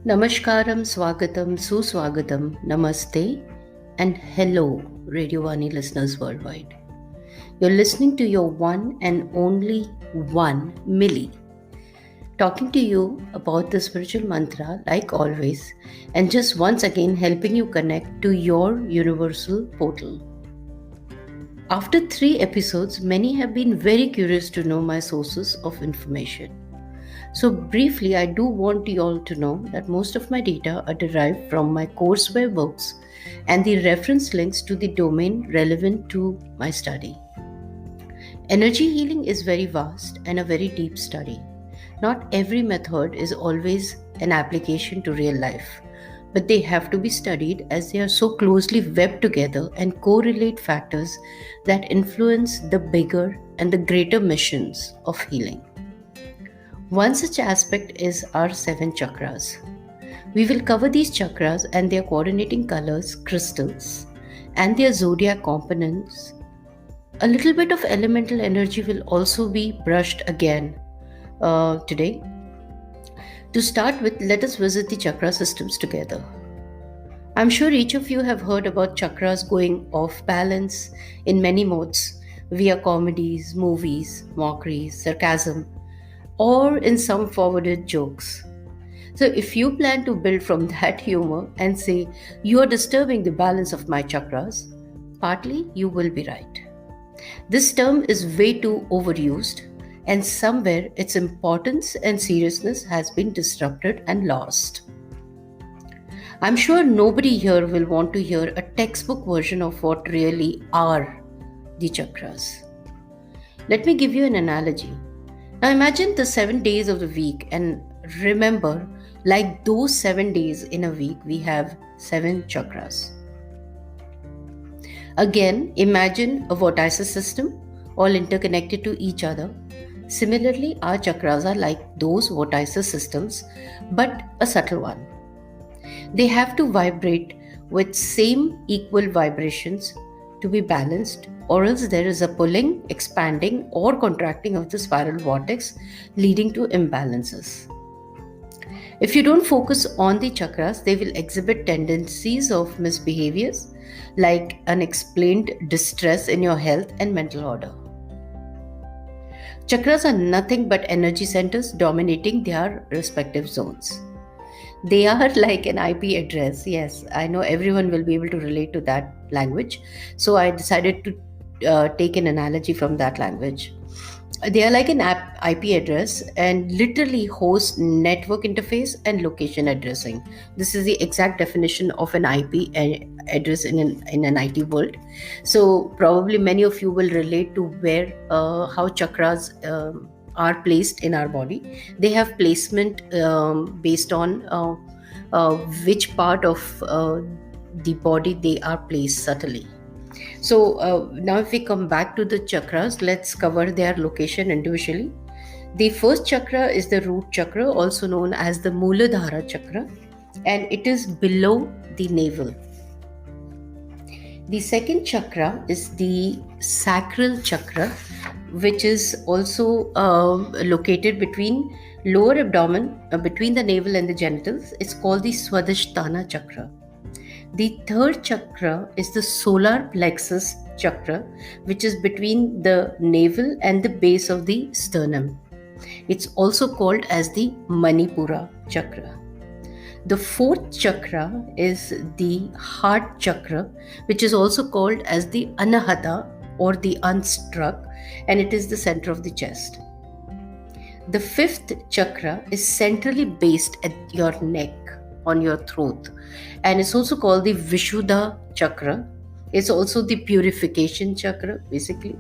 Namaskaram, Swagatam, Suswagatam, Namaste, and hello, Radio Vani listeners worldwide. You're listening to your one and only one, Millie, talking to you about the spiritual mantra like always, and just once again helping you connect to your universal portal. After 3 episodes, many have been very curious to know my sources of information. So, briefly, I do want you all to know that most of my data are derived from my courseware books and the reference links to the domain relevant to my study. Energy healing is very vast and a very deep study. Not every method is always an application to real life, but they have to be studied as they are so closely webbed together and correlate factors that influence the bigger and the greater missions of healing. One such aspect is our 7 chakras. We will cover these chakras and their coordinating colors, crystals, and their zodiac components. A little bit of elemental energy will also be brushed again today. To start with, let us visit the chakra systems together. I'm sure each of you have heard about chakras going off balance in many modes via comedies, movies, mockeries, sarcasm, or in some forwarded jokes. So, if you plan to build from that humor and say, you are disturbing the balance of my chakras, partly you will be right. This term is way too overused, and somewhere its importance and seriousness has been disrupted and lost. I'm sure nobody here will want to hear a textbook version of what really are the chakras. Let me give you an analogy. Now imagine the 7 days of the week and remember, like those 7 days in a week, we have 7 chakras. Again, imagine a vortices system, all interconnected to each other. Similarly, our chakras are like those vortices systems, but a subtle one. They have to vibrate with same equal vibrations to be balanced, or else there is a pulling, expanding, or contracting of the spiral vortex, leading to imbalances. If you don't focus on the chakras, they will exhibit tendencies of misbehaviors like unexplained distress in your health and mental order. Chakras are nothing but energy centers dominating their respective zones. They are like an IP address. Yes, I know everyone will be able to relate to that language. So I decided to take an analogy from that language. They are like an IP address and literally host network interface and location addressing. This is the exact definition of an IP address in an IT world. So probably many of you will relate to where how chakras are placed in our body. They have placement based on which part of the body they are placed subtly. So now if we come back to the chakras, let's cover their location individually. The first chakra is the root chakra, also known as the Muladhara chakra, and it is below the navel. The second chakra is the sacral chakra, which is also located between lower abdomen, between the navel and the genitals. It's called the Swadhisthana chakra. The third chakra is the solar plexus chakra, which is between the navel and the base of the sternum. It's also called as the Manipura chakra. The fourth chakra is the heart chakra, which is also called as the Anahata or the unstruck, and it is the center of the chest. The fifth chakra is centrally based at your neck, on your throat, and it's also called the Vishuddha chakra. It's also the purification chakra, basically.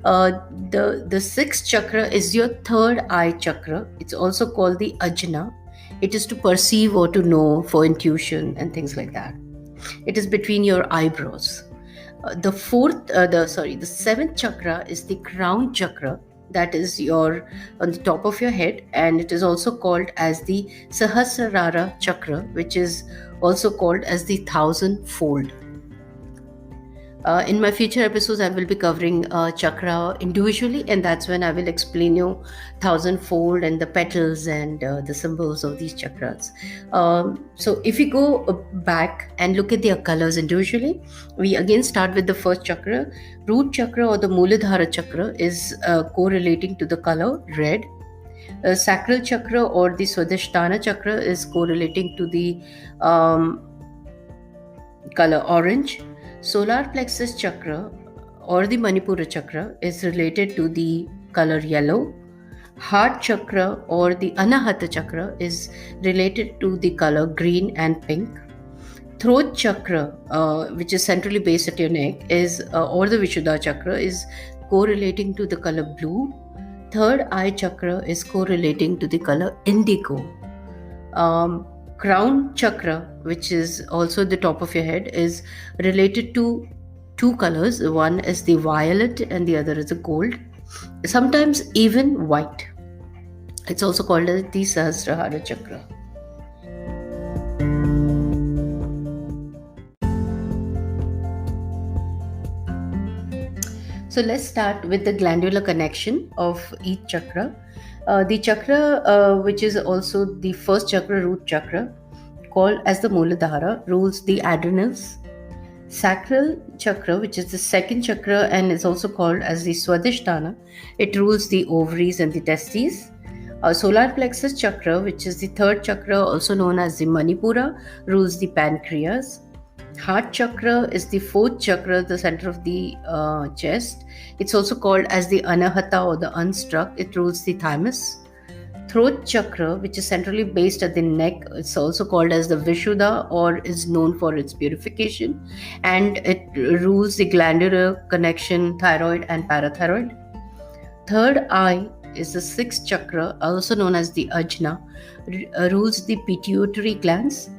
The sixth chakra is your third eye chakra. It's also called the Ajna. It is to perceive or to know, for intuition and things like that. It is between your eyebrows. The seventh chakra is the crown chakra, that is on the top of your head, and it is also called as the Sahasrara chakra, which is also called as the 1000-fold. In my future episodes, I will be covering chakra individually, and that's when I will explain you thousandfold and the petals and the symbols of these chakras. So, if we go back and look at their colors individually, we again start with the first chakra. Root chakra or the Muladhara chakra is correlating to the color red. Sacral chakra or the Swadhisthana chakra is correlating to the color orange. Solar plexus chakra or the Manipura chakra is related to the color yellow. Heart chakra or the Anahata chakra is related to the color green and pink. Throat chakra, which is centrally based at your neck, is or the Vishuddha chakra is correlating to the color blue. Third eye chakra is correlating to the color indigo. Crown chakra, which is also the top of your head, is related to two colors. One is the violet and the other is the gold, sometimes even white. It's also called as the Sahasrahara chakra. So let's start with the glandular connection of each chakra. The chakra, which is also the first chakra, root chakra, called as the Muladhara, rules the adrenals. Sacral chakra, which is the second chakra and is also called as the Swadhisthana, it rules the ovaries and the testes. Solar plexus chakra, which is the third chakra, also known as the Manipura, rules the pancreas. Heart chakra is the fourth chakra, the center of the chest. It's also called as the Anahata or the unstruck. It rules the thymus. Throat chakra, which is centrally based at the neck, it's also called as the Vishuddha or is known for its purification, and it rules the glandular connection, thyroid and parathyroid. Third eye is the sixth chakra, also known as the Ajna, rules the pituitary glands.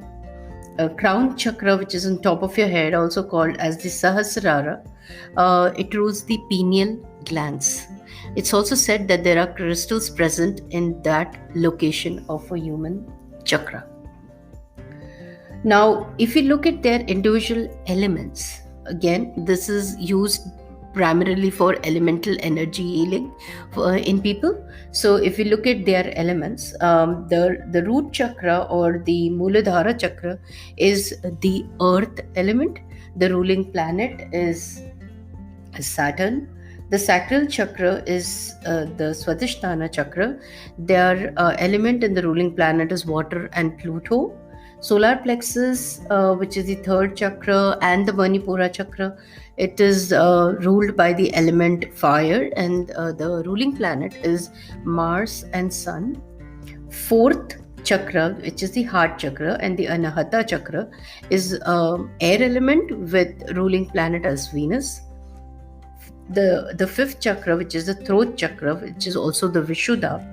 Crown chakra, which is on top of your head, also called as the Sahasrara, it rules the pineal glands. It's also said that there are crystals present in that location of a human chakra. Now, if we look at their individual elements, again, this is used primarily for elemental energy healing in people. So if we look at their elements, the root chakra or the Muladhara chakra is the earth element. The ruling planet is Saturn. The sacral chakra is the Swadhisthana chakra. Their element and the ruling planet is water and Pluto. Solar plexus, which is the third chakra, and the Manipura chakra, it is ruled by the element fire, and the ruling planet is Mars and Sun. Fourth chakra, which is the heart chakra, and the Anahata chakra, is air element with ruling planet as Venus. The fifth chakra, which is the throat chakra, which is also the Vishuddha,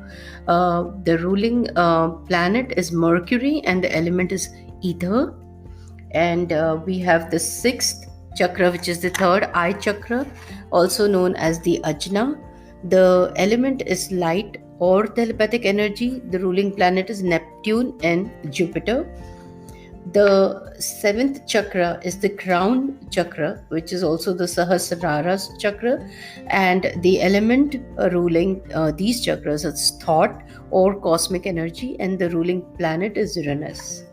the ruling planet is Mercury and the element is ether. And we have the sixth chakra, which is the third eye chakra, also known as the Ajna. The element is light or telepathic energy. The ruling planet is Neptune and Jupiter. The seventh chakra is the crown chakra, which is also the Sahasrara chakra, and the element ruling these chakras is thought or cosmic energy, and the ruling planet is Uranus.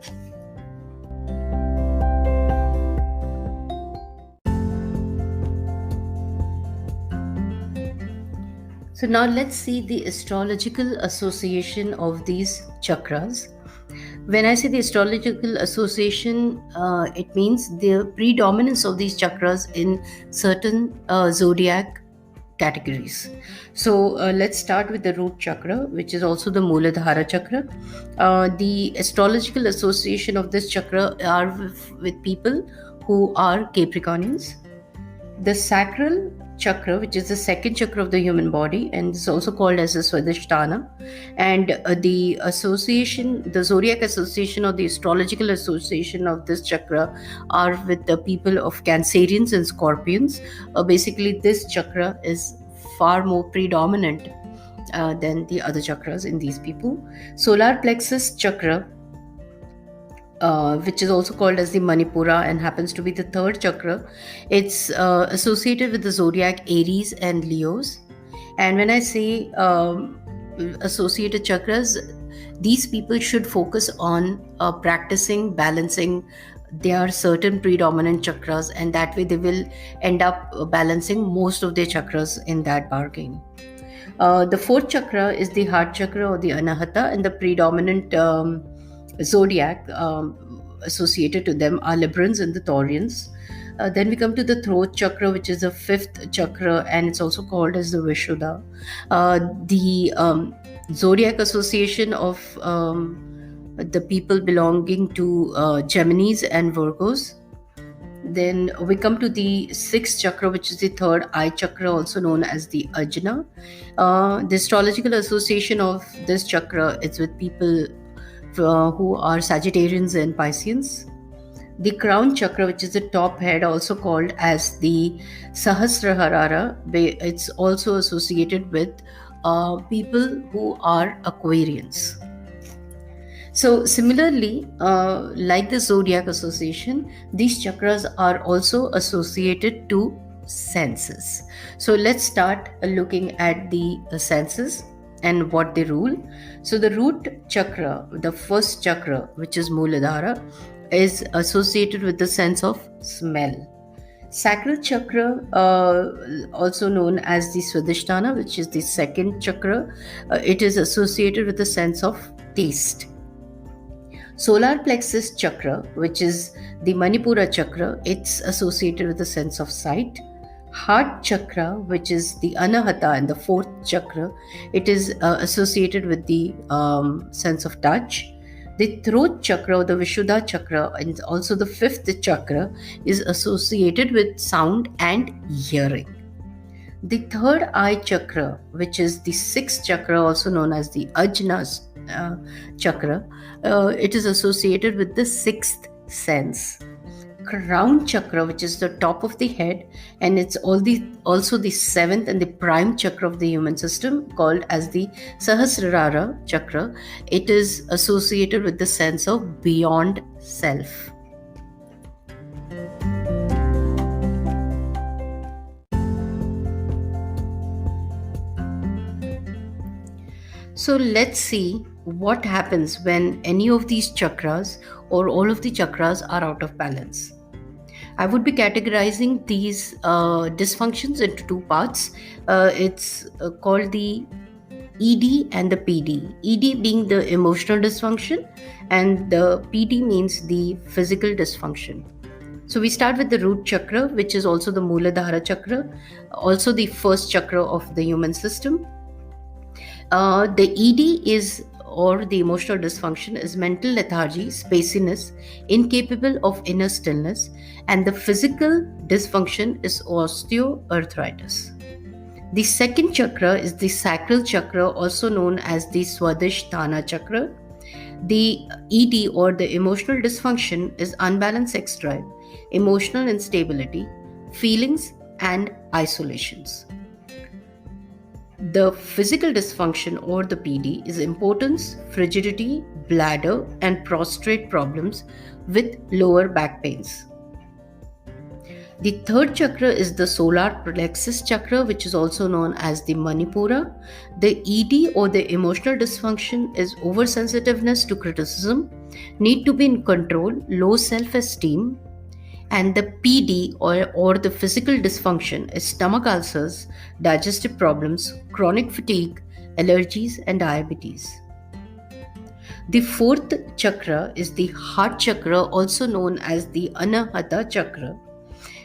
So now let's see the astrological association of these chakras. When I say the astrological association, it means the predominance of these chakras in certain zodiac categories. So let's start with the root chakra, which is also the Muladhara chakra. The astrological association of this chakra are with people who are Capricornians. The sacral chakra, which is the second chakra of the human body, and is also called as the Swadhisthana. And the association, the zodiac association or the astrological association of this chakra are with the people of Cancerians and Scorpions. Basically, this chakra is far more predominant than the other chakras in these people. Solar plexus chakra which is also called as the Manipura and happens to be the third chakra. It's associated with the zodiac Aries and Leos. And when I say associated chakras, these people should focus on practicing balancing their certain predominant chakras, and that way they will end up balancing most of their chakras in that bargain. The fourth chakra is the heart chakra or the Anahata, and the predominant zodiac associated to them are Librans and the Taurians. Then we come to the throat chakra, which is the fifth chakra, and it's also called as the Vishuddha. The zodiac association of the people belonging to Geminis and Virgos. Then we come to the sixth chakra, which is the third eye chakra, also known as the Ajna. The astrological association of this chakra is with people who are Sagittarians and Pisceans. The crown chakra, which is the top head, also called as the Sahasrahara, it's also associated with people who are Aquarians. So similarly, like the zodiac association, these chakras are also associated to senses. So let's start looking at the senses and what they rule. So the root chakra, the first chakra, which is Muladhara, is associated with the sense of smell. Sacral chakra, also known as the Swadhisthana, which is the second chakra, it is associated with the sense of taste. Solar plexus chakra, which is the Manipura chakra, it's associated with the sense of sight. Heart chakra, which is the Anahata and the fourth chakra, it is associated with the sense of touch. The throat chakra or the Vishuddha chakra, and also the fifth chakra, is associated with sound and hearing. The third eye chakra, which is the sixth chakra, also known as the Ajna chakra, it is associated with the sixth sense. Crown chakra, which is the top of the head, and it's also the seventh and the prime chakra of the human system, called as the Sahasrara chakra. It is associated with the sense of beyond self. So let's see what happens when any of these chakras or all of the chakras are out of balance. I would be categorizing these dysfunctions into two parts. It's called the ED and the PD. ED being the emotional dysfunction, and the PD means the physical dysfunction. So we start with the root chakra, which is also the Muladhara chakra, also the first chakra of the human system. The ED is, or the emotional dysfunction, is mental lethargy, spaciness, incapable of inner stillness, and the physical dysfunction is osteoarthritis. The second chakra is the sacral chakra, also known as the Swadhisthana chakra. The ED, or the emotional dysfunction, is unbalanced sex drive, emotional instability, feelings, and isolations. The physical dysfunction, or the PD, is impotence, frigidity, bladder, and prostrate problems with lower back pains. The third chakra is the solar plexus chakra, which is also known as the Manipura. The ED, or the emotional dysfunction, is oversensitiveness to criticism, need to be in control, low self-esteem. And the PD, or the physical dysfunction, is stomach ulcers, digestive problems, chronic fatigue, allergies, and diabetes. The fourth chakra is the heart chakra, also known as the Anahata chakra.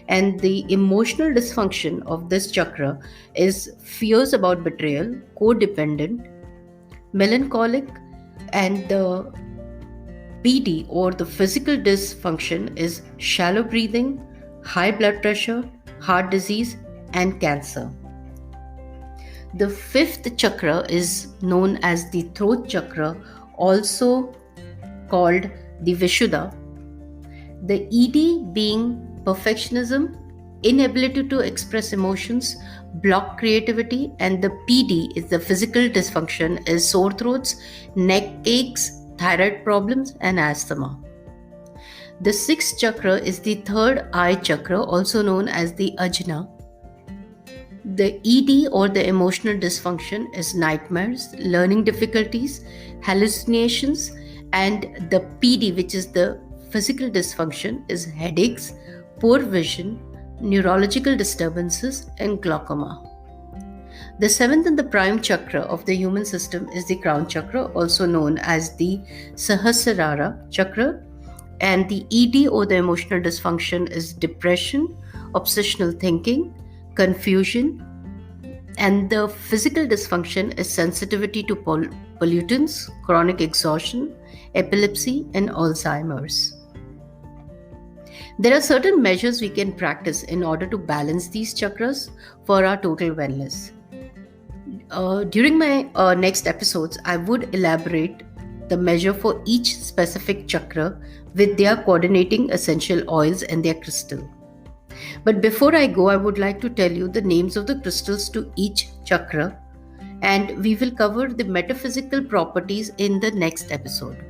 And the emotional dysfunction of this chakra is fears about betrayal, codependent, melancholic, and the PD, or the physical dysfunction, is shallow breathing, high blood pressure, heart disease, and cancer. The fifth chakra is known as the throat chakra, also called the Vishuddha. The ED being perfectionism, inability to express emotions, block creativity, and the PD is the physical dysfunction, is sore throats, neck aches, thyroid problems, and asthma. The sixth chakra is the third eye chakra, also known as the Ajna. The ED or the emotional dysfunction is nightmares, learning difficulties, hallucinations, and the PD, which is the physical dysfunction, is headaches, poor vision, neurological disturbances, and glaucoma. The seventh and the prime chakra of the human system is the crown chakra, also known as the Sahasrara chakra. And the ED or the emotional dysfunction is depression, obsessional thinking, confusion, and the physical dysfunction is sensitivity to pollutants, chronic exhaustion, epilepsy, and Alzheimer's. There are certain measures we can practice in order to balance these chakras for our total wellness. During my next episodes, I would elaborate the measure for each specific chakra with their coordinating essential oils and their crystal. But before I go, I would like to tell you the names of the crystals to each chakra, and we will cover the metaphysical properties in the next episode.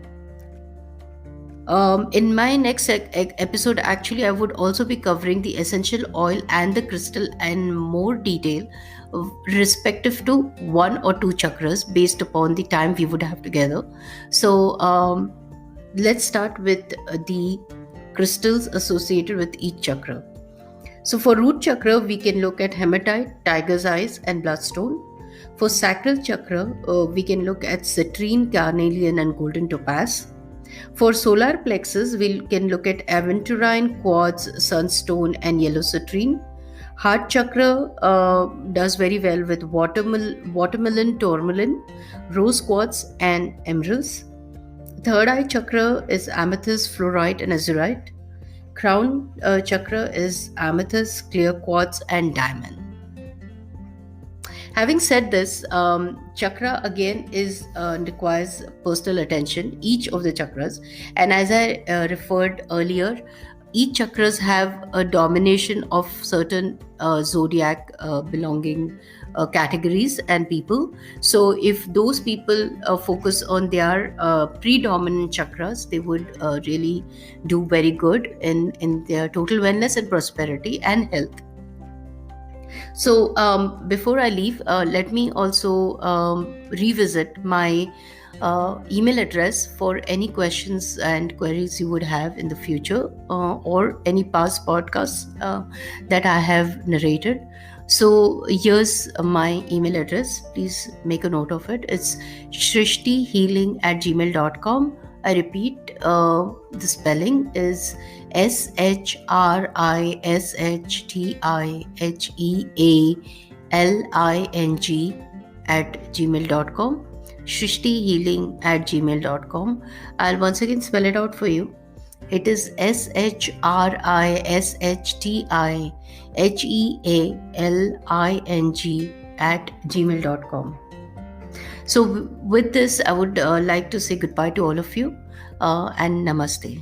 In my next episode, actually, I would also be covering the essential oil and the crystal in more detail, respective to one or two chakras based upon the time we would have together. So let's start with the crystals associated with each chakra. So for root chakra, we can look at hematite, tiger's eyes, and bloodstone. For sacral chakra, we can look at citrine, carnelian, and golden topaz. For solar plexus, we can look at aventurine, quartz, sunstone, and yellow citrine. Heart chakra does very well with watermelon, tourmaline, rose quartz, and emeralds. Third eye chakra is amethyst, fluorite, and azurite. Crown chakra is amethyst, clear quartz, and diamond. Having said this, chakra again requires personal attention, each of the chakras. And as I referred earlier, each chakras have a domination of certain zodiac belonging categories and people. So if those people focus on their predominant chakras, they would really do very good in their total wellness and prosperity and health. So before I leave, let me also revisit my email address for any questions and queries you would have in the future, or any past podcasts that I have narrated. So here's my email address. Please make a note of it. It's shrishtihealing@gmail.com. I repeat, the spelling is shrishtihealing@gmail.com. shrishtihealing@gmail.com. I'll once again spell it out for you. It is shrishtihealing@gmail.com. So with this, I would like to say goodbye to all of you, and namaste.